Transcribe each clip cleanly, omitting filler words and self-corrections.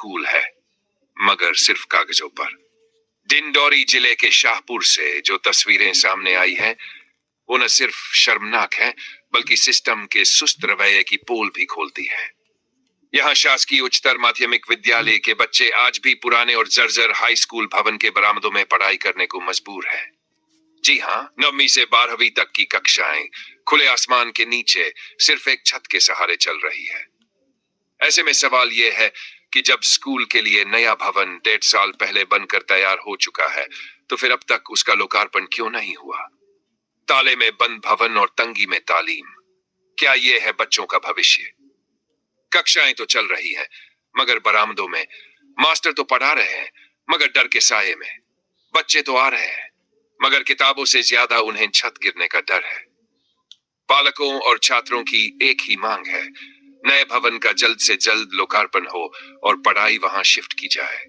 School है, मगर सिर्फ कागजों पर। डिंडौरी जिले के शाहपुर से जो तस्वीरें सामने आई हैं, वो न सिर्फ शर्मनाक है, बल्कि सिस्टम के सुस्त रवैये की पोल भी खोलती है। यहाँ शासकीय उच्चतर माध्यमिक विद्यालय के बच्चे आज भी पुराने और जर्जर हाई स्कूल भवन के बरामदों में पढ़ाई करने को मजबूर है। जी हाँ, 9वीं से 12वीं तक की कक्षाएं खुले आसमान के नीचे सिर्फ एक छत के सहारे चल रही है। ऐसे में सवाल यह है कि जब स्कूल के लिए नया भवन 1.5 साल पहले बनकर तैयार हो चुका है, तो फिर अब तक उसका लोकार्पण क्यों नहीं हुआ? ताले में बंद भवन और तंगी में तालीम, क्या यह है बच्चों का भविष्य? कक्षाएं तो चल रही हैं, मगर बरामदों में मास्टर तो पढ़ा रहे हैं, मगर डर के साये में। बच्चे तो आ रहे हैं, मगर किताबों से ज्यादा उन्हें छत गिरने का डर है। पालकों और छात्रों की एक ही मांग है, नए भवन का जल्द से जल्द लोकार्पण हो और पढ़ाई वहां शिफ्ट की जाए,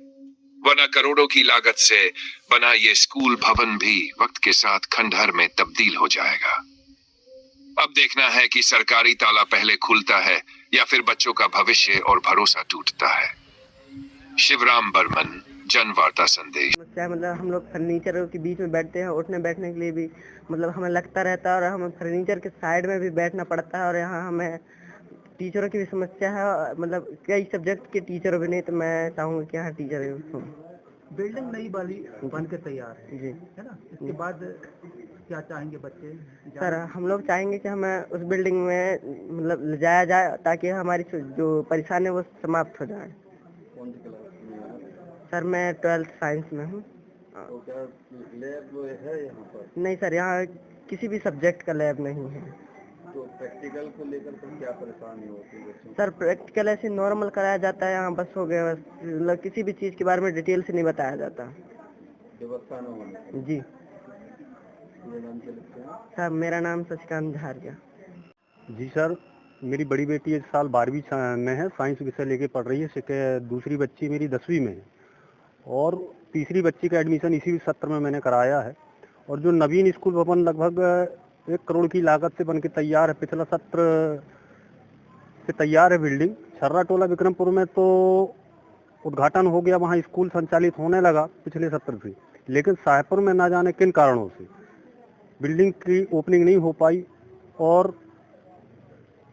वरना करोड़ों की लागत से बना ये स्कूल भवन भी वक्त के साथ खंडहर में तब्दील हो जाएगा। अब देखना है कि सरकारी ताला पहले खुलता है या फिर बच्चों का भविष्य और भरोसा टूटता है। शिवराम बर्मन, जनवार्ता संदेश। मतलब हम लोग फर्नीचर के बीच में बैठते हैं, उठने बैठने के लिए भी मतलब हमें लगता रहता है, और हमें फर्नीचर के साइड में भी बैठना पड़ता है। और यहाँ हमें टीचरों की भी समस्या है, मतलब कई सब्जेक्ट के टीचर भी नहीं, तो मैं चाहूँगा कि यहाँ टीचर बिल्डिंग नई वाली बन के तैयार है जी, है ना? इसके बाद क्या चाहेंगे बच्चे? सर हम लोग चाहेंगे कि हमें उस बिल्डिंग में मतलब ले जाया जाए, ताकि हमारी जो परेशानी है वो समाप्त हो जाए। कौन सी क्लास में? सर मैं 12th साइंस में हूँ। तो क्या लैब है यहाँ पर? नहीं सर, यहाँ किसी भी सब्जेक्ट का लैब नहीं है। तो प्रैक्टिकल को लेकर तो क्या परेशानी होती है? सर प्रैक्टिकल ऐसे नॉर्मल कराया जाता है यहाँ, बस हो गया, बस मतलब किसी भी चीज़ के बारे में डिटेल से नहीं बताया जाता। व्यवस्था न होने जी सर, मेरा नाम शशिकांत झारिया। जी सर, मेरी बड़ी बेटी इस साल 12वीं में है, साइंस विषय लेके पढ़ रही है। दूसरी बच्ची मेरी 10वीं में है और तीसरी बच्ची का एडमिशन इसी सत्र में मैंने कराया है। और जो नवीन स्कूल भवन लगभग 1 करोड़ की लागत से बनके तैयार है, पिछला सत्र से तैयार है बिल्डिंग। छर्रा टोला विक्रमपुर में तो उद्घाटन हो गया, वहाँ स्कूल संचालित होने लगा पिछले सत्र से, लेकिन शाहपुर में ना जाने किन कारणों से बिल्डिंग की ओपनिंग नहीं हो पाई और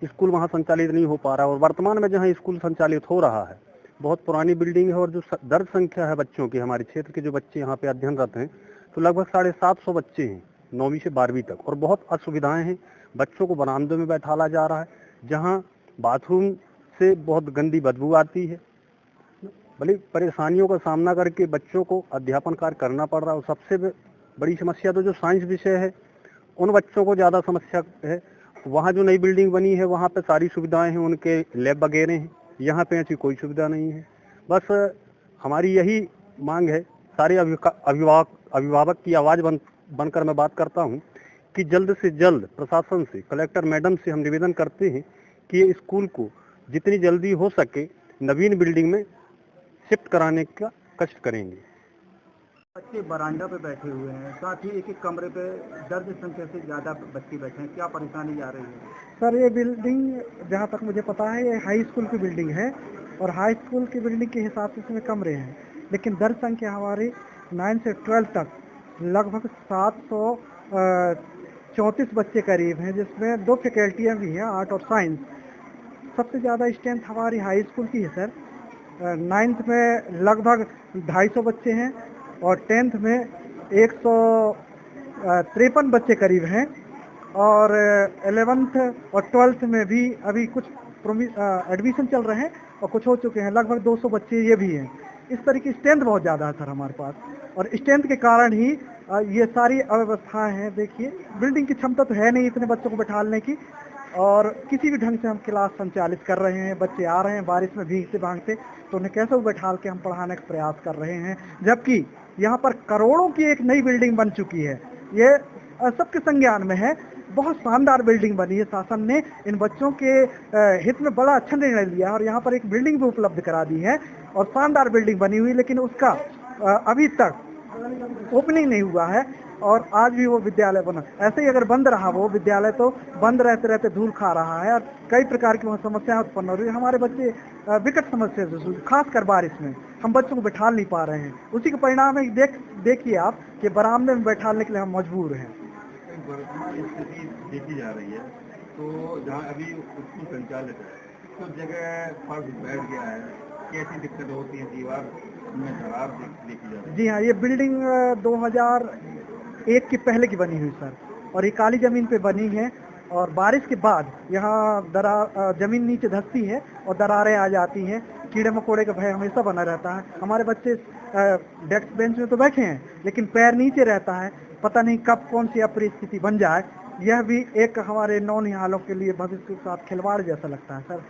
स्कूल वहाँ संचालित नहीं हो पा रहा। और वर्तमान में जहाँ स्कूल संचालित हो रहा है, बहुत पुरानी बिल्डिंग है, और जो दर्ज संख्या है बच्चों की, हमारे क्षेत्र के जो बच्चे यहाँ पे अध्ययनरत हैं, तो लगभग 750 बच्चे हैं 9वीं से 12वीं तक। और बहुत असुविधाएं हैं, बच्चों को बरामदों में बैठाला जा रहा है, जहाँ बाथरूम से बहुत गंदी बदबू आती है। बड़ी परेशानियों का सामना करके बच्चों को अध्यापन कार्य करना पड़ रहा है। और सबसे बड़ी समस्या तो जो साइंस विषय है, उन बच्चों को ज़्यादा समस्या है। वहाँ जो नई बिल्डिंग बनी है, वहाँ पे सारी सुविधाएं हैं, उनके लैब वगैरह हैं, यहाँ पे ऐसी कोई सुविधा नहीं है। बस हमारी यही मांग है, सारे अभिभावक की आवाज़ बनकर मैं बात करता हूँ कि जल्द से जल्द प्रशासन से, कलेक्टर मैडम से हम निवेदन करते हैं कि ये स्कूल को जितनी जल्दी हो सके नवीन बिल्डिंग में शिफ्ट कराने का कष्ट करेंगे। बच्चे बरांडा पे बैठे हुए हैं, साथ ही एक कमरे पे दर्ज संख्या से ज़्यादा बच्चे बैठे हैं, क्या परेशानी आ रही है? सर ये बिल्डिंग जहाँ तक मुझे पता है, ये हाई स्कूल की बिल्डिंग है, और हाई स्कूल की बिल्डिंग के हिसाब से इसमें कमरे हैं, लेकिन दर्ज संख्या हमारी 9 से 12 तक लगभग 734 बच्चे करीब हैं, जिसमें 2 फैकल्टियाँ भी हैं, आर्ट और साइंस। सबसे ज़्यादा स्ट्रेंथ हमारी हाई स्कूल की है सर। 9th में लगभग 250 बच्चे हैं, और 10th में 153 बच्चे करीब हैं, और 11th और 12th में भी अभी कुछ एडमिशन चल रहे हैं और कुछ हो चुके हैं, लगभग 200 बच्चे ये भी हैं। इस तरह की स्ट्रेंथ बहुत ज़्यादा है सर हमारे पास, और स्ट्रेंथ के कारण ही ये सारी अव्यवस्थाएं हैं। देखिए बिल्डिंग की क्षमता तो है नहीं इतने बच्चों को बैठाने की, और किसी भी ढंग से हम क्लास संचालित कर रहे हैं। बच्चे आ रहे हैं बारिश में भीगते भागते, तो उन्हें कैसे बैठा के हम पढ़ाने का प्रयास कर रहे हैं, जबकि यहाँ पर करोड़ों की एक नई बिल्डिंग बन चुकी है। ये सबके संज्ञान में है, बहुत शानदार बिल्डिंग बनी है। शासन ने इन बच्चों के हित में बड़ा अच्छा निर्णय लिया, और यहाँ पर एक बिल्डिंग भी उपलब्ध करा दी है, और शानदार बिल्डिंग बनी हुई, लेकिन उसका अभी तक ओपनिंग नहीं हुआ है। और आज भी वो विद्यालय बना। ऐसे ही अगर बंद रहा वो विद्यालय तो बंद रहते रहते धूल खा रहा है और कई प्रकार की वहाँ समस्याएं उत्पन्न हो रही है। हमारे बच्चे विकट समस्या से, खासकर बारिश में हम बच्चों को बैठा नहीं पा रहे हैं। उसी का परिणाम है देखिए आप कि बरामदे में बैठाने के लिए हम मजबूर हैं। वर्तमान स्थिति देखी जा रही है तो जहाँ अभी स्कूल संचालित है कुछ जगह फर्श बैठ गया है, कैसी दिक्कत होती है, दीवार में दरार देखी जा रही है? जी हाँ, ये बिल्डिंग 2001 के पहले की बनी हुई सर, और ये काली जमीन पे बनी है और बारिश के बाद यहाँ जमीन नीचे धंसती है और दरारें आ जाती हैं। कीड़े मकोड़े का भय हमेशा बना रहता है। हमारे बच्चे डेस्क बेंच में तो बैठे हैं लेकिन पैर नीचे रहता है, पता नहीं कब कौन सी अप्रिय स्थिति बन जाए। यह भी एक हमारे नौनिहालों के लिए भविष्य के साथ खिलवाड़ जैसा लगता है सर।